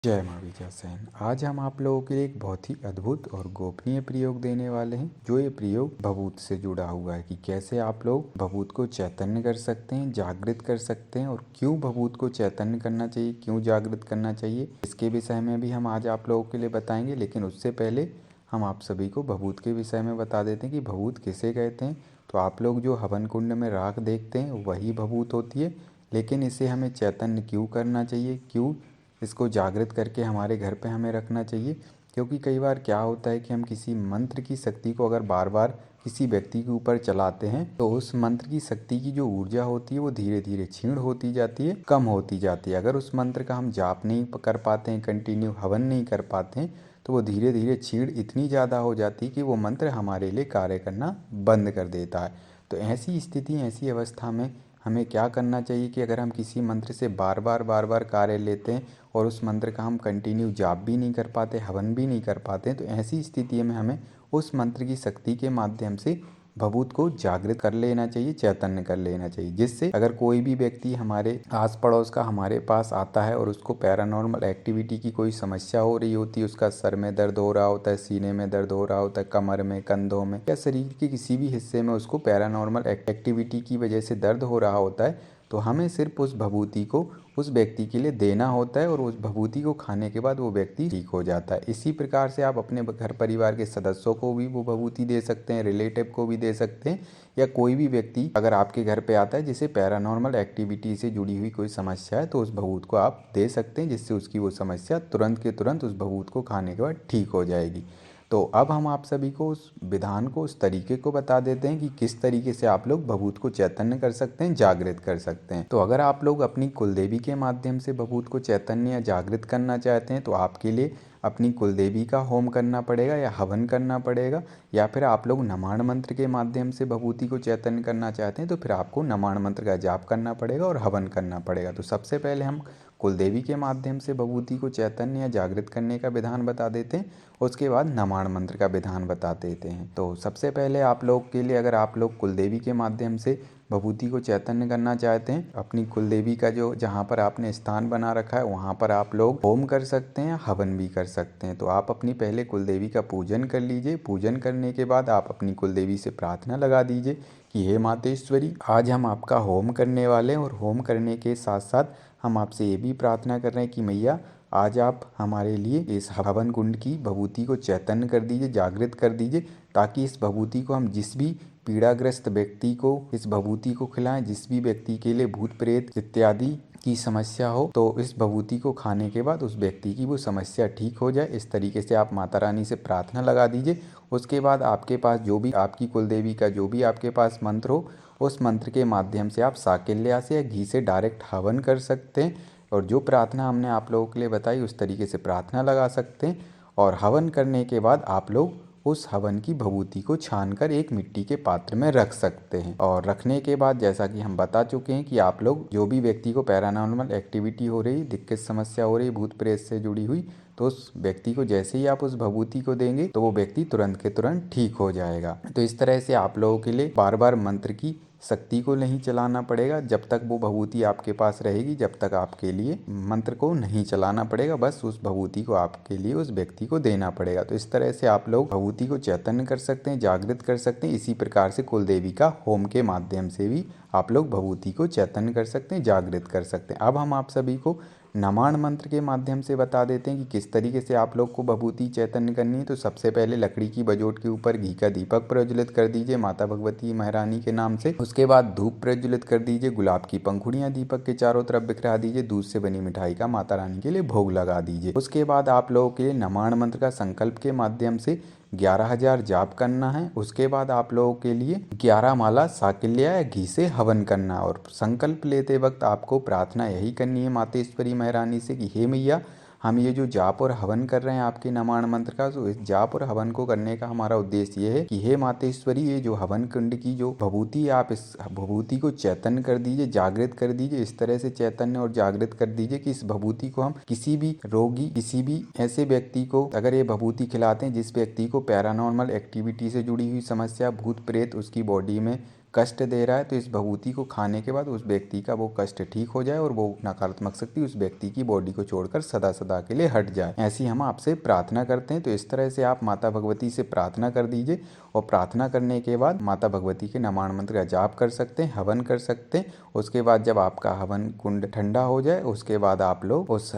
जय माँ विजय सेन। आज हम आप लोगों के लिए एक बहुत ही अद्भुत और गोपनीय प्रयोग देने वाले हैं। जो ये प्रयोग भभूत से जुड़ा हुआ है कि कैसे आप लोग भभूत को चैतन्य कर सकते हैं, जागृत कर सकते हैं, और क्यों भभूत को चैतन्य करना चाहिए, क्यों जागृत करना चाहिए, इसके विषय में भी हम आज आप लोगों के लिए बताएंगे। लेकिन उससे पहले हम आप सभी को भभूत के विषय में बता देते हैं कि भभूत किसे कहते हैं। तो आप लोग जो हवन कुंड में राख देखते हैं वही भभूत होती है, लेकिन इसे हमें चैतन्य क्यों करना चाहिए, क्यों इसको जागृत करके हमारे घर पे हमें रखना चाहिए। क्योंकि कई बार क्या होता है कि हम किसी मंत्र की शक्ति को अगर बार बार किसी व्यक्ति के ऊपर चलाते हैं तो उस मंत्र की शक्ति की जो ऊर्जा होती है वो धीरे धीरे क्षीण होती जाती है, कम होती जाती है। अगर उस मंत्र का हम जाप नहीं कर पाते हैं, कंटिन्यू हवन नहीं कर पाते हैं, तो वो धीरे धीरे क्षीण इतनी ज़्यादा हो जाती है कि वो मंत्र हमारे लिए कार्य करना बंद कर देता है। तो ऐसी स्थिति, ऐसी अवस्था में हमें क्या करना चाहिए कि अगर हम किसी मंत्र से बार बार कार्य लेते हैं और उस मंत्र का हम कंटिन्यू जाप भी नहीं कर पाते, हवन भी नहीं कर पाते, तो ऐसी स्थिति में हमें उस मंत्र की शक्ति के माध्यम से भभूत को जागृत कर लेना चाहिए, चैतन्य कर लेना चाहिए। जिससे अगर कोई भी व्यक्ति हमारे आस पड़ोस का हमारे पास आता है और उसको पैरानॉर्मल एक्टिविटी की कोई समस्या हो रही होती है, उसका सर में दर्द हो रहा होता है, सीने में दर्द हो रहा होता है, कमर में, कंधों में या शरीर के किसी भी हिस्से में उसको पैरानॉर्मल एक्टिविटी की वजह से दर्द हो रहा होता है, तो हमें सिर्फ उस भभूति को उस व्यक्ति के लिए देना होता है और उस भभूति को खाने के बाद वो व्यक्ति ठीक हो जाता है। इसी प्रकार से आप अपने घर परिवार के सदस्यों को भी वो भभूति दे सकते हैं, रिलेटिव को भी दे सकते हैं, या कोई भी व्यक्ति अगर आपके घर पे आता है जिसे पैरानॉर्मल एक्टिविटी से जुड़ी हुई कोई समस्या है, तो उस भभूत को आप दे सकते हैं, जिससे उसकी वो समस्या तुरंत के तुरंत उस भभूत को खाने के बाद ठीक हो जाएगी। तो अब हम आप सभी को उस विधान को, उस तरीके को बता देते हैं कि किस तरीके से आप लोग भभूत को चैतन्य कर सकते हैं, जागृत कर सकते हैं। तो अगर आप लोग अपनी कुलदेवी के माध्यम से भभूत को चैतन्य या जागृत करना चाहते हैं तो आपके लिए अपनी कुलदेवी का होम करना पड़ेगा या हवन करना पड़ेगा, या फिर आप लोग नमाण मंत्र के माध्यम से भभूति को चैतन्य करना चाहते हैं तो फिर आपको नमाण मंत्र का जाप करना पड़ेगा और हवन करना पड़ेगा। तो सबसे पहले हम कुलदेवी के माध्यम से भभूति को चैतन्य या जागृत करने का विधान बता देते हैं, उसके बाद नमाण मंत्र का विधान बता देते हैं। तो सबसे पहले आप लोग के लिए, अगर आप लोग कुलदेवी के माध्यम से भभूति को चैतन्य करना चाहते हैं, अपनी कुलदेवी का जो जहाँ पर आपने स्थान बना रखा है वहाँ पर आप लोग होम कर सकते हैं, हवन भी कर सकते हैं। तो आप अपनी पहले कुलदेवी का पूजन कर लीजिए। पूजन करने के बाद आप अपनी कुलदेवी से प्रार्थना लगा दीजिए कि हे मातेश्वरी, आज हम आपका होम करने वाले हैं, और होम करने के साथ साथ हम आपसे ये भी प्रार्थना कर रहे हैं कि मैया आज आप हमारे लिए इस हवन कुंड की भभूति को चैतन्य कर दीजिए, जागृत कर दीजिए, ताकि इस भभूति को हम जिस भी पीड़ाग्रस्त व्यक्ति को इस भभूति को खिलाएं, जिस भी व्यक्ति के लिए भूत प्रेत इत्यादि की समस्या हो, तो इस भभूति को खाने के बाद उस व्यक्ति की वो समस्या ठीक हो जाए। इस तरीके से आप माता रानी से प्रार्थना लगा दीजिए। उसके बाद आपके पास जो भी आपकी कुलदेवी का जो भी आपके पास मंत्र हो, उस मंत्र के माध्यम से आप साकिल्या से या घी से डायरेक्ट हवन कर सकते हैं, और जो प्रार्थना हमने आप लोगों के लिए बताई उस तरीके से प्रार्थना लगा सकते हैं। और हवन करने के बाद आप लोग उस हवन की भभूति को छानकर एक मिट्टी के पात्र में रख सकते हैं। और रखने के बाद जैसा कि हम बता चुके हैं कि आप लोग जो भी व्यक्ति को पैरानॉर्मल एक्टिविटी हो रही, दिक्कत समस्या हो रही भूत प्रेत से जुड़ी हुई, तो उस व्यक्ति को जैसे ही आप उस भभूति को देंगे तो वो व्यक्ति तुरंत के तुरंत ठीक हो जाएगा। तो इस तरह से आप लोगों के लिए बार बार मंत्र की शक्ति को नहीं चलाना पड़ेगा। जब तक वो भभूति आपके पास रहेगी जब तक आपके लिए मंत्र को नहीं चलाना पड़ेगा, बस उस भभूति को आपके लिए उस व्यक्ति को देना पड़ेगा। तो इस तरह से आप लोग भभूति को चैतन्य कर सकते हैं, जागृत कर सकते हैं। इसी प्रकार से कुलदेवी का होम के माध्यम से भी आप लोग भभूति को चैतन्य कर सकते हैं, जागृत कर सकते हैं। अब हम आप सभी को नमाण मंत्र के माध्यम से बता देते हैं कि किस तरीके से आप लोग को भभूति चैतन्य करनी है। तो सबसे पहले लकड़ी की बजोट के ऊपर घी का दीपक प्रज्वलित कर दीजिए माता भगवती महारानी के नाम से। उसके बाद धूप प्रज्वलित कर दीजिए, गुलाब की पंखुड़ियाँ दीपक के चारों तरफ बिखरा दीजिए, दूध से बनी मिठाई का माता रानी के लिए भोग लगा दीजिए। उसके बाद आप लोगों के लिए नमाण मंत्र का संकल्प के माध्यम से 11,000 जाप करना है। उसके बाद आप लोगों के लिए 11 माला साकिल्या या घी से हवन करना है। और संकल्प लेते वक्त आपको प्रार्थना यही करनी है मातेश्वरी महारानी से कि हे मैया, हम ये जो जाप और हवन कर रहे हैं आपके नमाण मंत्र का, तो इस जाप और हवन को करने का हमारा उद्देश्य ये है कि हे मातेश्वरी, ये जो हवन कुंड की जो भभूति, आप इस भभूति को चैतन्य कर दीजिए, जागृत कर दीजिए। इस तरह से चैतन्य और जागृत कर दीजिए कि इस भभूति को हम किसी भी रोगी, किसी भी ऐसे व्यक्ति को अगर ये भभूति खिलाते हैं जिस व्यक्ति को पैरानॉर्मल एक्टिविटी से जुड़ी हुई समस्या, भूत प्रेत उसकी बॉडी में कष्ट दे रहा है, तो इस भभूति को खाने के बाद उस व्यक्ति का वो कष्ट ठीक हो जाए और वो नकारात्मक शक्ति उस व्यक्ति की बॉडी को छोड़कर सदा सदा के लिए हट जाए। ऐसी हम आपसे प्रार्थना करते हैं। तो इस तरह से आप माता भगवती से प्रार्थना कर दीजिए और प्रार्थना करने के बाद माता भगवती के नमाण मंत्र का जाप कर सकते हैं, हवन कर सकते हैं। उसके बाद जब आपका हवन कुंड ठंडा हो जाए उसके बाद आप लोग उस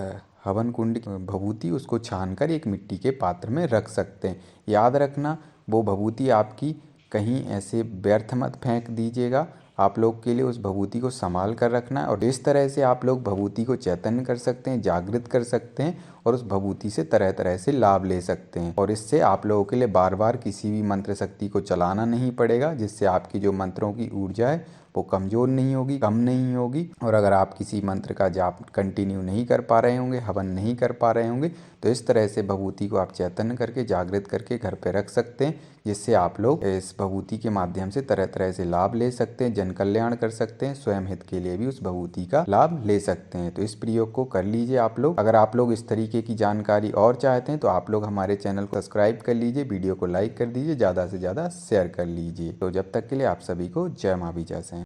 हवन कुंड की भभूति उसको छानकर एक मिट्टी के पात्र में रख सकते हैं। याद रखना, वो भभूति आपकी कहीं ऐसे व्यर्थ मत फेंक दीजिएगा। आप लोग के लिए उस भभूति को संभाल कर रखना है और इस तरह से आप लोग भभूति को चैतन्य कर सकते हैं, जागृत कर सकते हैं और उस भभूति से तरह तरह से लाभ ले सकते हैं। और इससे आप लोगों के लिए बार बार किसी भी मंत्र शक्ति को चलाना नहीं पड़ेगा, जिससे आपकी जो मंत्रों की ऊर्जा है वो कमज़ोर नहीं होगी, कम नहीं होगी। और अगर आप किसी मंत्र का जाप कंटिन्यू नहीं कर पा रहे होंगे, हवन नहीं कर पा रहे होंगे, तो इस तरह से भभूति को आप चैतन्य करके जागृत करके घर पे रख सकते हैं, जिससे आप लोग इस भभूति के माध्यम से तरह तरह से लाभ ले सकते हैं, जन कल्याण कर सकते हैं, स्वयं हित के लिए भी उस भभूति का लाभ ले सकते हैं। तो इस प्रयोग को कर लीजिए आप लोग। अगर आप लोग इस तरीके की जानकारी और चाहते हैं तो आप लोग हमारे चैनल को सब्सक्राइब कर लीजिए, वीडियो को लाइक कर दीजिए, ज़्यादा से ज़्यादा शेयर कर लीजिए। तो जब तक के लिए आप सभी को जय माँ बीजा से।